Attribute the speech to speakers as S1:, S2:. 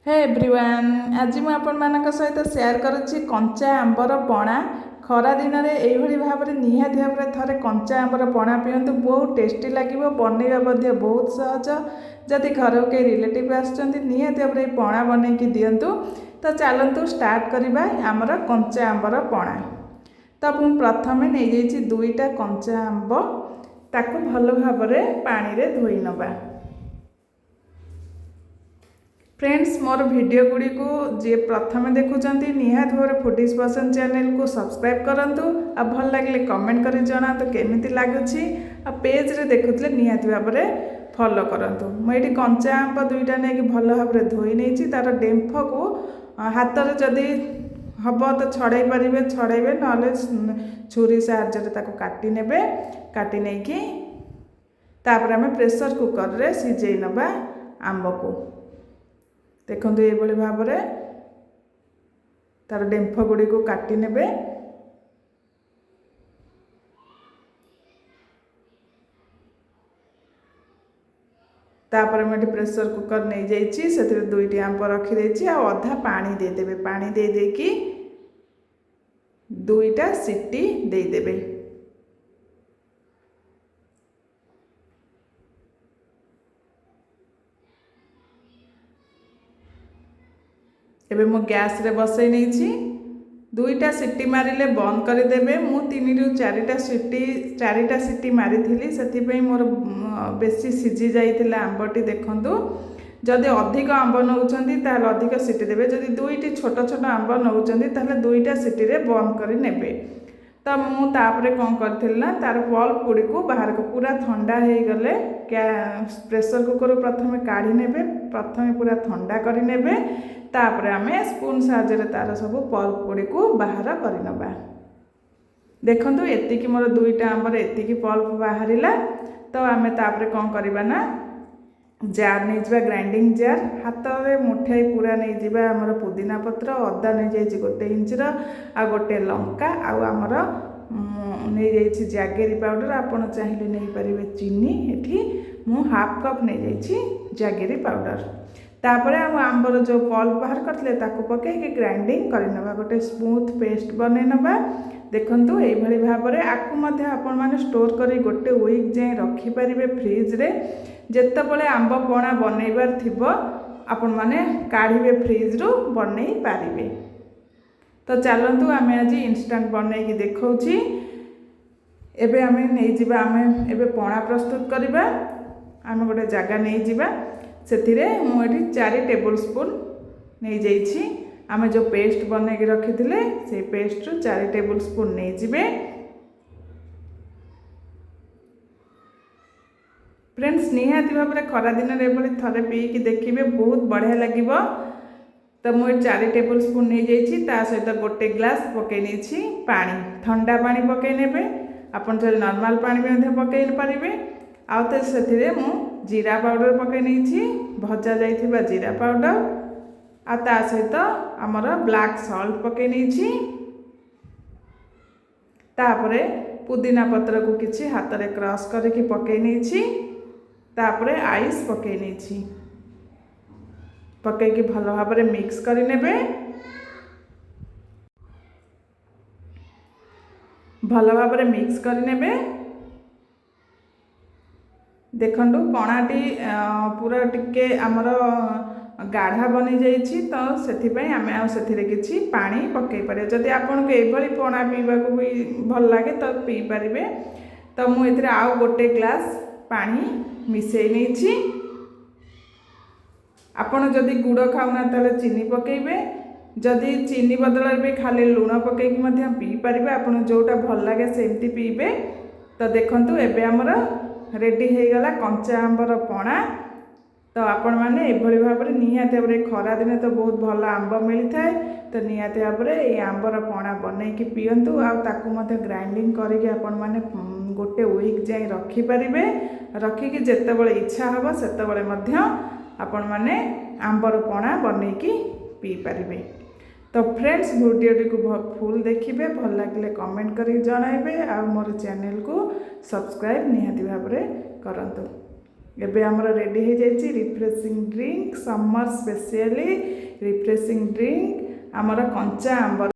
S1: Hey everyone आज मैं आपण सहित शेयर करुच्ची कंचा आंबर पणा खरा दिन में यही भाव में निहाती भाव में थे कंचा आंबर पणा पिंतु बहुत टेस्टी लगे बनइबा बहुत सहज जदि घर को कई रिलेटिव आसती भाव में पणा बनई दिंतु तो चलतु स्टार्ट करवा आमर कंचा आंबर पणा। तो मुझे प्रथम नहीं जाइए दुईटा कंचा आंब ताको भल भाव में पानी रे धोई नवा। फ्रेंड्स मोर वीडियो गुड़ी को जे प्रथम देखुंत निहात भाव फूडीज पसंद चैनल को सब्सक्राइब करंतु आ भल लगे कमेंट कर जनातु केमिति लागुछि आ पेज रे देखुतले निहात भाव में फॉलो करंतु। मुझे कंचा आंब दुईटा नहीं भल भाव में धोई नहीं तार डेम्फ को हाथ में जदि हम तो छड़ाई पारे छड़े ना छुरी साहाय्य काटी नेबे काटी नहीं कि तापर आम प्रेशर कुकर रे सिझे नवा आंब को देखो ये भाव में तार डेम्फ गुड़ी को काटी नेबे। तापर मैं प्रेशर कुकर नहीं जाइए से दुईटी आंब रखीदे अधा पानी देदेवे पानी दे देकी दुईटा सीटी देदेवे। एबे मो गैस रे बसई नहीं दुईटा सीटी मारिले बंद करदेवे। मु 3 ରୁ 4टा सीटी मारी से मोर बेसी सिझी जाइथिला आंबटी देखंतु। जदि अधिक आंब नौचंती ताहले अधिक सीटी देबे जदि दुईटी छोट छोट आंब नौचंती ताहले दुईटा सीटी रे बंद करि नेबे। तो मु तापरे कोन करथिला तार पल्प गुडी को बाहर को पूरा ठंडा हे गले प्रेशर कुकर प्रथम काढी नेबे प्रथम पूरा ठंडा करि नेबे तापरे आमे स्पून साहाय्य तार सब पल्प गुडी को बाहर करि नबा। देखंतु एतिकी मोर दुईटा आंबर एतिकी पल्प बाहरिला। तो आमे तापरे कोन करबा ना जार नहीं जावा ग्राइंडिंग जार हाथ में मुठाई पूरा नहीं जावा आमर पुदीना पत्र अदा नहीं जाइए 1 इंचर आ गोटे लंका आमर नहीं जाइए जैगेरी पाउडर आपड़ चाहिए नहीं पारे चीनी एठी मु हाफ कप नहीं जाइए जैगेरी पाउडर। तापर आंबर जो पल्प बाहर करते पकई ग्राइंडिंग करनवा गोटे स्मूथ पेस्ट बन नवा। देखंतु यही भाव में आपको आपण मैंने स्टोर कर गोटे वीक जाए रखिपारे फ्रिज रे जेतेबेले आंब पणा बनइबार थिबो आपण माने काढ़ीबे फ्रिज रू बनई पारिबे। तो चलतु आम आज इंस्टांट बनई देखौछि। एबे आमे नहीं जिबा आमे एबे पणा प्रस्तुत करिबा। आमे गोटे जगह नहीं जिबा सेथिरे मु एठी 4 टेबल स्पून नहीं जाइछि आमे जो पेस्ट बनई रखिथिले से पेस्ट रू 4 टेबल स्पून नहीं जिबे। फ्रेंड्स निहाती भाव में खरा दिन में थे पीकी देखिए बहुत बढ़िया लगे। तो मुझे 4 टेबल स्पून नहीं जाइए ता सहित गोटे ग्लास पकई नहीं पानी ठंडा पानी पकई नेबे आपन नॉर्मल पानी भी पकई पारे। आउ तो से जीरा पाउडर पकई नहीं भजा जाइथिबा जीरा पाउडर आ ता सहित आमर ब्लैक सॉल्ट पकई नहीं तापरे पुदीना पत्र को किछि हाथ रे क्रश करके पकई नहीं तापरे आइस पकई नहीं पकई भल भाव में मिक्स कर नेबे। भल भाव में मिक्स कर नेबे। देखंतु पणाटी पूरा टिके आमर गाढ़ा बनी जाइछि तो सेथिपई आमे आ सेथिरे किछि पानी पकई पारे जदि आपन को एभली पणा पीबा को भी भल लागे तो पी पारिबे। तो मु एथिरे आउ गोटे ग्लास पानी मिसई नहीं आपण जदि गुड़ खाऊना ताले चीनी पकेबे जदि चीनी बदल में खाली लुण पकईकि पी पारे आपन जोटा भल लगे सेमती पीबे। तो देखंतु एबे हमर रेडी हो गला कंचा आंबर पणा। तो आपण मैंने एभली भाव में निहाती भाव में खरा दिन तो बहुत भल आंब मिलता है तो निहाती भाव में ये आंबर पणा बनईकि पियंतु आकु ग्राइंडिंग करके आपण मैंने गोटे वीक जाए रखिपारे रखिकी जेतेबेले इच्छा हम सेतेबेले आपण मैंने आंबर पणा बनईकि पी पारिबे। तो फ्रेंड्स वीडियोटी को फुल देखिए भल लगे कमेंट कर जनइबे आ मोर चैनल को सब्सक्राइब निहाती भाव में करंतु। ଏବେ ଆମର ରେଡ଼ି ହେଇଯାଇଛି ରିଫ୍ରେସିଂ ଡ୍ରିଙ୍କ୍, ସମର୍ ସ୍ପେଶିଆଲି ରିଫ୍ରେସିଂ ଡ୍ରିଙ୍କ୍ ଆମର କଞ୍ଚା ଆମ୍ବ